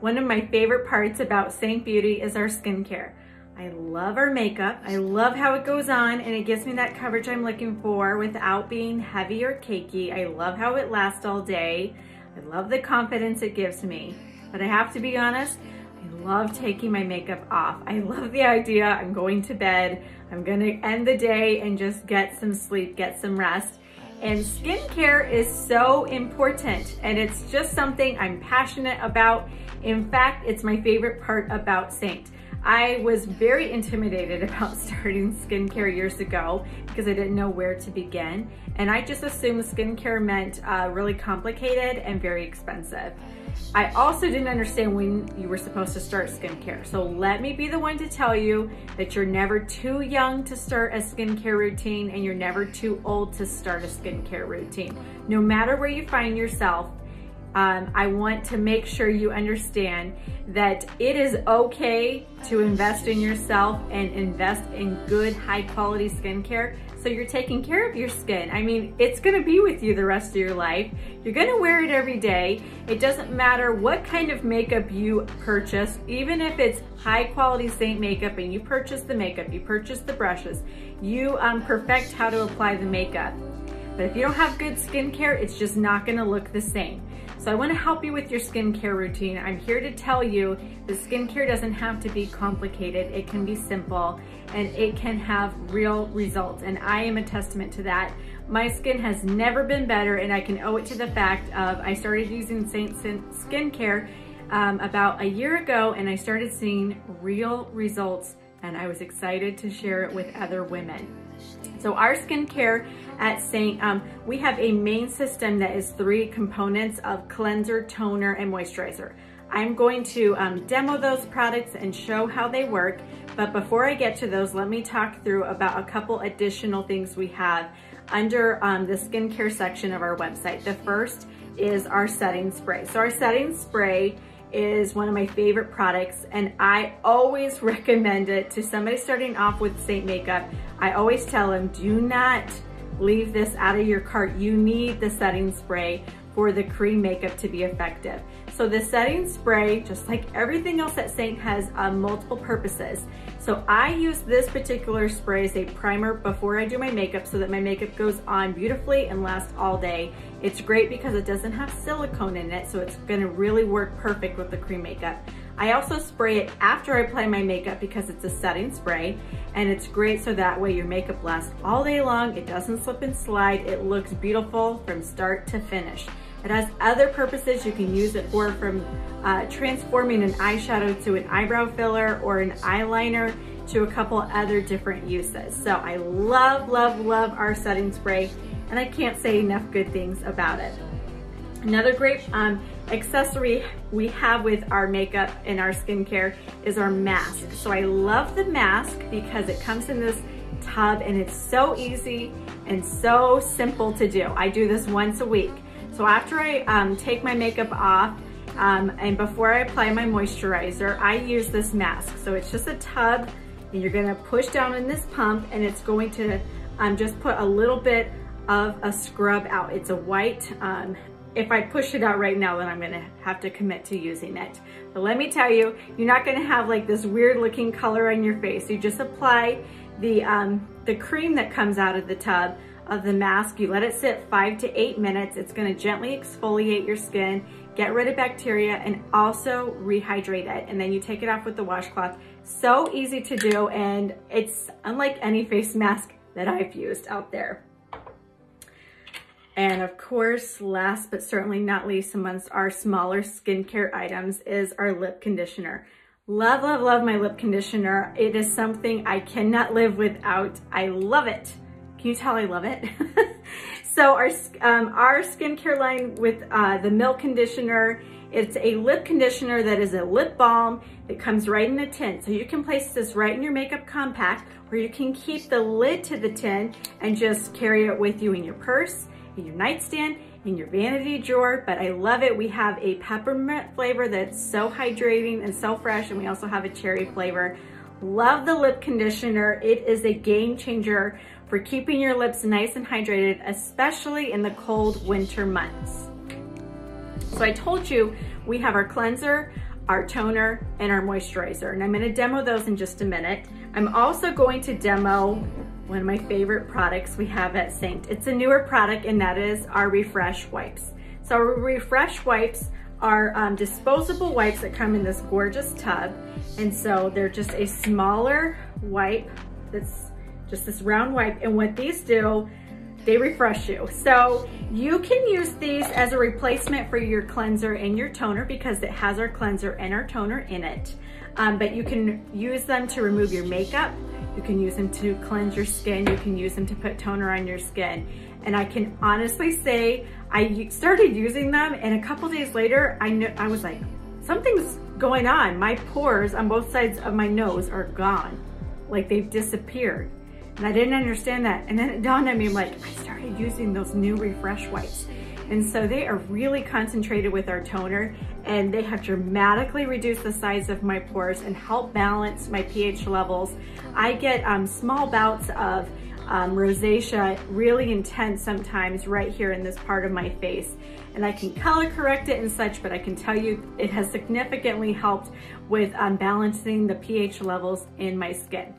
One of my favorite parts about Seint Beauty is our skincare. I love our makeup. I love how it goes on and it gives me that coverage I'm looking for without being heavy or cakey. I love how it lasts all day. I love the confidence it gives me. But I have to be honest, I love taking my makeup off. I love the idea I'm going to bed. I'm gonna end the day and just get some sleep, get some rest. And skincare is so important and it's just something I'm passionate about. In fact, it's my favorite part about Seint. I was very intimidated about starting skincare years ago because I didn't know where to begin. And I just assumed skincare meant really complicated and very expensive. I also didn't understand when you were supposed to start skincare. So let me be the one to tell you that you're never too young to start a skincare routine and you're never too old to start a skincare routine. No matter where you find yourself, I want to make sure you understand that it is okay to invest in yourself and invest in good, high quality skincare so you're taking care of your skin. I mean, it's gonna be with you the rest of your life. You're gonna wear it every day. It doesn't matter what kind of makeup you purchase, even if it's high quality Seint makeup and you purchase the makeup, you purchase the brushes, you perfect how to apply the makeup. But if you don't have good skincare, it's just not gonna look the same. So I wanna help you with your skincare routine. I'm here to tell you that skincare doesn't have to be complicated. It can be simple and it can have real results. And I am a testament to that. My skin has never been better and I can owe it to the fact of I started using Seint skincare about a year ago and I started seeing real results and I was excited to share it with other women. So our skincare at Seint, we have a main system that is 3 components of cleanser, toner, and moisturizer. I'm going to demo those products and show how they work. But before I get to those, let me talk through about a couple additional things we have under the skincare section of our website. The first is our setting spray. So our setting spray is one of my favorite products and I always recommend it to somebody starting off with Seint makeup. I always tell them, do not leave this out of your cart. You need the setting spray for the cream makeup to be effective. So the setting spray, just like everything else at Seint, has multiple purposes. So I use this particular spray as a primer before I do my makeup so that my makeup goes on beautifully and lasts all day. It's great because it doesn't have silicone in it, so it's gonna really work perfect with the cream makeup. I also spray it after I apply my makeup because it's a setting spray and it's great so that way your makeup lasts all day long, it doesn't slip and slide, it looks beautiful from start to finish. It has other purposes you can use it for, from transforming an eyeshadow to an eyebrow filler or an eyeliner to a couple other different uses. So I love, love, love our setting spray and I can't say enough good things about it. Another great accessory we have with our makeup and our skincare is our mask. So I love the mask because it comes in this tub and it's so easy and so simple to do. I do this once a week. So after I take my makeup off and before I apply my moisturizer, I use this mask. So it's just a tub and you're gonna push down in this pump and it's going to just put a little bit of a scrub out. It's a white, if I push it out right now, then I'm gonna have to commit to using it. But let me tell you, you're not gonna have like this weird looking color on your face. You just apply the cream that comes out of the tub of the mask. You let it sit 5 to 8 minutes. It's gonna gently exfoliate your skin, get rid of bacteria, and also rehydrate it. And then you take it off with the washcloth. So easy to do, and it's unlike any face mask that I've used out there. And of course, last but certainly not least amongst our smaller skincare items is our lip conditioner. Love, love, love my lip conditioner. It is something I cannot live without. I love it. Can you tell I love it? So our skincare line with the Milk Conditioner, it's a lip conditioner that is a lip balm. It comes right in a tin. So you can place this right in your makeup compact, or you can keep the lid to the tin and just carry it with you in your purse, in your nightstand, in your vanity drawer. But I love it. We have a peppermint flavor that's so hydrating and so fresh, and we also have a cherry flavor. Love the lip conditioner. It is a game changer for keeping your lips nice and hydrated, especially in the cold winter months. So I told you we have our cleanser, our toner, and our moisturizer. And I'm gonna demo those in just a minute. I'm also going to demo one of my favorite products we have at Seint. It's a newer product, and that is our Refresh wipes. So our Refresh wipes are disposable wipes that come in this gorgeous tub. And so they're just a smaller wipe that's just this round wipe. And what these do, they refresh you. So you can use these as a replacement for your cleanser and your toner because it has our cleanser and our toner in it. But you can use them to remove your makeup. You can use them to cleanse your skin. You can use them to put toner on your skin. And I can honestly say, I started using them and a couple days later, I was like, something's going on. My pores on both sides of my nose are gone. Like they've disappeared. And I didn't understand that. And then it dawned on me, I'm like, I started using those new Refresh wipes. And so they are really concentrated with our toner, and they have dramatically reduced the size of my pores and help balance my pH levels. I get small bouts of rosacea, really intense sometimes right here in this part of my face. And I can color correct it and such, but I can tell you it has significantly helped with balancing the pH levels in my skin.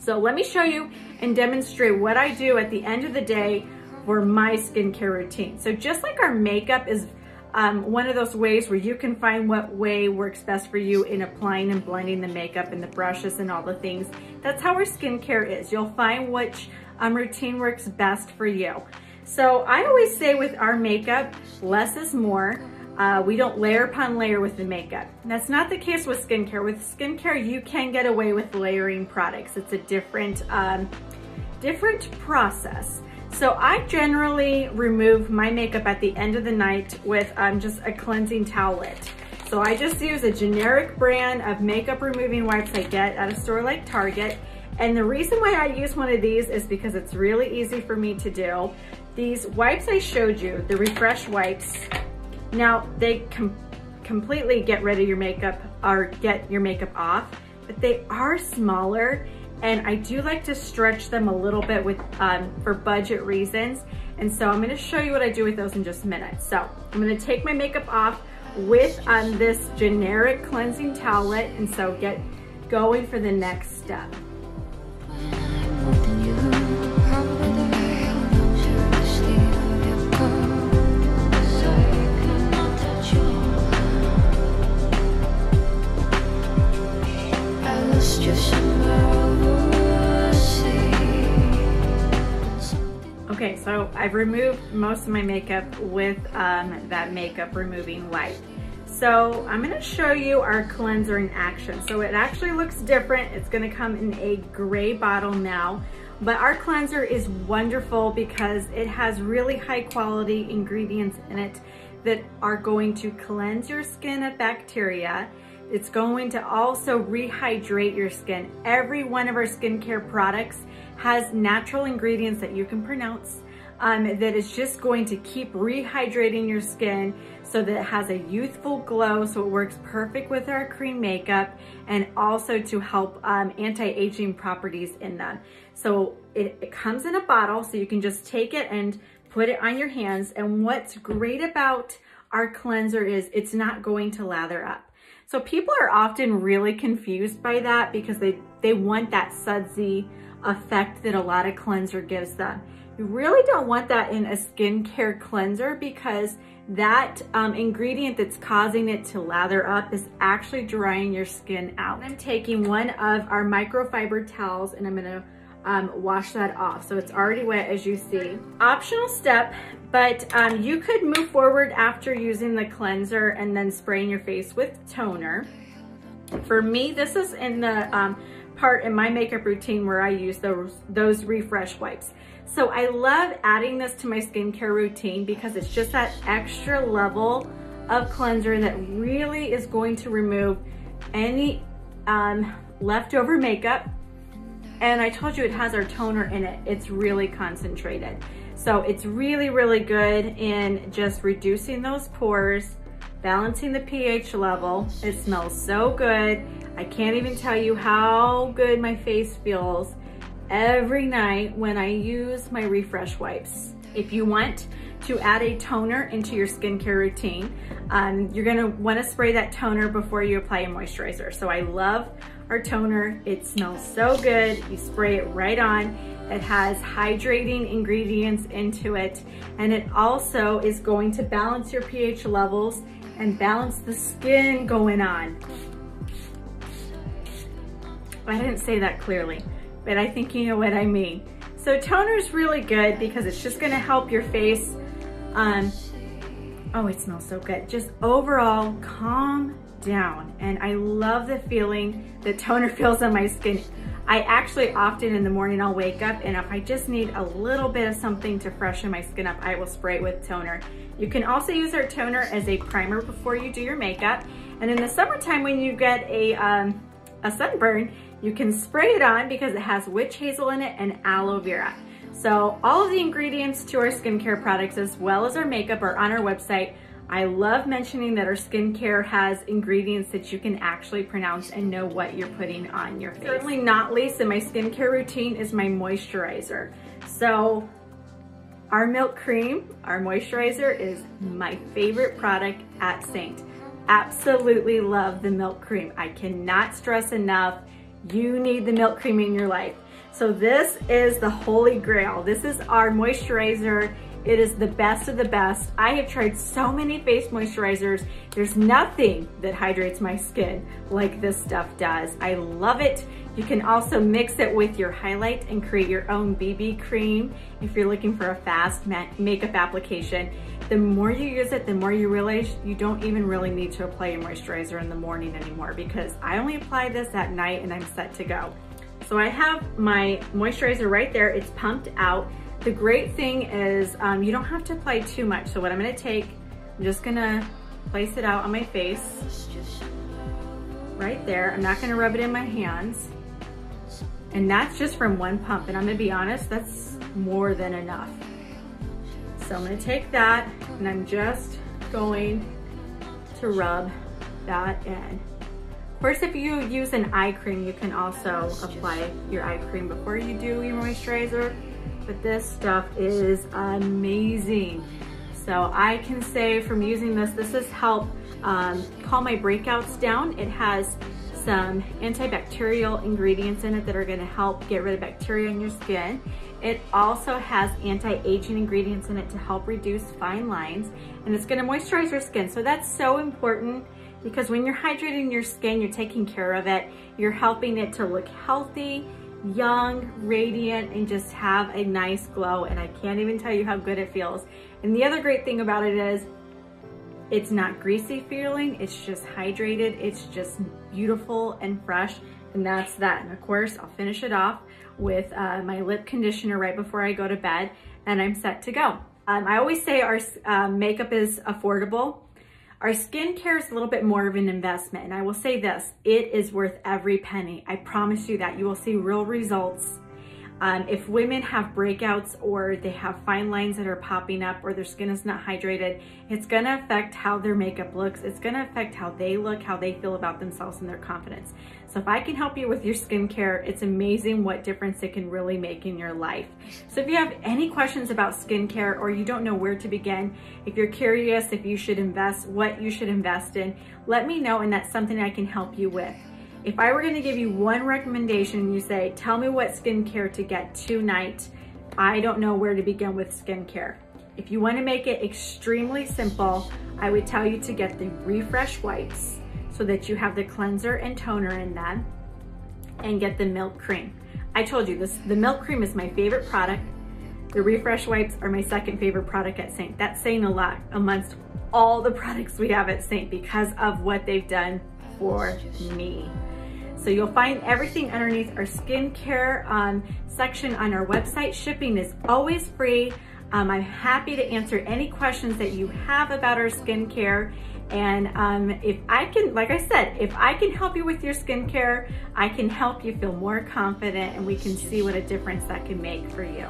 So let me show you and demonstrate what I do at the end of the day for my skincare routine. So just like our makeup is one of those ways where you can find what way works best for you in applying and blending the makeup and the brushes and all the things, that's how our skincare is. You'll find which routine works best for you. So I always say with our makeup, less is more. We don't layer upon layer with the makeup. And that's not the case with skincare. With skincare, you can get away with layering products. It's a different process. So I generally remove my makeup at the end of the night with just a cleansing towelette. So I just use a generic brand of makeup removing wipes I get at a store like Target. And the reason why I use one of these is because it's really easy for me to do. These wipes I showed you, the Refresh wipes, now they completely get rid of your makeup or get your makeup off, but they are smaller. And I do like to stretch them a little bit with for budget reasons. And so I'm gonna show you what I do with those in just a minute. So I'm gonna take my makeup off with this generic cleansing towelette, and so get going for the next step. Okay, so I've removed most of my makeup with that makeup removing wipe. So I'm gonna show you our cleanser in action. So it actually looks different. It's gonna come in a gray bottle now, but our cleanser is wonderful because it has really high quality ingredients in it that are going to cleanse your skin of bacteria. It's going to also rehydrate your skin. Every one of our skincare products has natural ingredients that you can pronounce that is just going to keep rehydrating your skin so that it has a youthful glow, so it works perfect with our cream makeup, and also to help anti-aging properties in them. So it comes in a bottle, so you can just take it and put it on your hands. And what's great about our cleanser is it's not going to lather up. So people are often really confused by that because they want that sudsy effect that a lot of cleanser gives them. You really don't want that in a skincare cleanser because that ingredient that's causing it to lather up is actually drying your skin out. I'm taking one of our microfiber towels and I'm gonna wash that off. So it's already wet, as you see. Optional step, but you could move forward after using the cleanser and then spraying your face with toner. For me, this is in the part in my makeup routine where I use those Refresh wipes. So I love adding this to my skincare routine because it's just that extra level of cleanser that really is going to remove any leftover makeup. And I told you it has our toner in it. It's really concentrated. So it's really, really good in just reducing those pores, balancing the pH level. It smells so good. I can't even tell you how good my face feels every night when I use my Refresh wipes. If you want to add a toner into your skincare routine. You're gonna wanna spray that toner before you apply a moisturizer. So I love our toner. It smells so good. You spray it right on. It has hydrating ingredients into it, and it also is going to balance your pH levels and balance the skin going on. I didn't say that clearly, but I think you know what I mean. So toner is really good because it's just gonna help your face. Oh, it smells so good. Just overall calm down. And I love the feeling that toner feels on my skin. I actually often in the morning I'll wake up, and if I just need a little bit of something to freshen my skin up, I will spray it with toner. You can also use our toner as a primer before you do your makeup. And in the summertime when you get a sunburn, you can spray it on because it has witch hazel in it and aloe vera. So all of the ingredients to our skincare products as well as our makeup are on our website. I love mentioning that our skincare has ingredients that you can actually pronounce and know what you're putting on your face. Certainly not least in my skincare routine is my moisturizer. So our milk cream, our moisturizer, is my favorite product at Seint. Absolutely love the milk cream. I cannot stress enough, you need the milk cream in your life. So this is the holy grail. This is our moisturizer. It is the best of the best. I have tried so many face moisturizers. There's nothing that hydrates my skin like this stuff does. I love it. You can also mix it with your highlight and create your own BB cream if you're looking for a fast makeup application. The more you use it, the more you realize you don't even really need to apply your moisturizer in the morning anymore, because I only apply this at night and I'm set to go. So I have my moisturizer right there. It's pumped out. The great thing is you don't have to apply too much. So what I'm gonna take, I'm just gonna place it out on my face right there. I'm not gonna rub it in my hands. And that's just from one pump. And I'm gonna be honest, that's more than enough. So I'm gonna take that and I'm just going to rub that in. Of course, if you use an eye cream, you can also apply your eye cream before you do your moisturizer. But this stuff is amazing. So I can say from using this, this has helped calm my breakouts down. It has some antibacterial ingredients in it that are gonna help get rid of bacteria in your skin. It also has anti-aging ingredients in it to help reduce fine lines, and it's gonna moisturize your skin. So that's so important, because when you're hydrating your skin, you're taking care of it, you're helping it to look healthy, young, radiant, and just have a nice glow. And I can't even tell you how good it feels. And the other great thing about it is it's not greasy feeling, it's just hydrated, it's just beautiful and fresh, and that's that. And of course, I'll finish it off with my lip conditioner right before I go to bed, and I'm set to go. I always say our makeup is affordable. Our skincare is a little bit more of an investment, and I will say this, it is worth every penny. I promise you that. You will see real results. If women have breakouts or they have fine lines that are popping up or their skin is not hydrated, it's gonna affect how their makeup looks. It's gonna affect how they look, how they feel about themselves and their confidence. So if I can help you with your skincare, it's amazing what difference it can really make in your life. So if you have any questions about skincare or you don't know where to begin, if you're curious if you should invest, what you should invest in, let me know, and that's something I can help you with. If I were gonna give you one recommendation and you say, tell me what skincare to get tonight, I don't know where to begin with skincare. If you wanna make it extremely simple, I would tell you to get the Refresh wipes so that you have the cleanser and toner in them, and get the milk cream. I told you this, the milk cream is my favorite product. The Refresh wipes are my second favorite product at Seint. That's saying a lot amongst all the products we have at Seint because of what they've done for me. So you'll find everything underneath our skincare section on our website. Shipping is always free. I'm happy to answer any questions that you have about our skincare. And if I can, like I said, if I can help you with your skincare, I can help you feel more confident, and we can see what a difference that can make for you.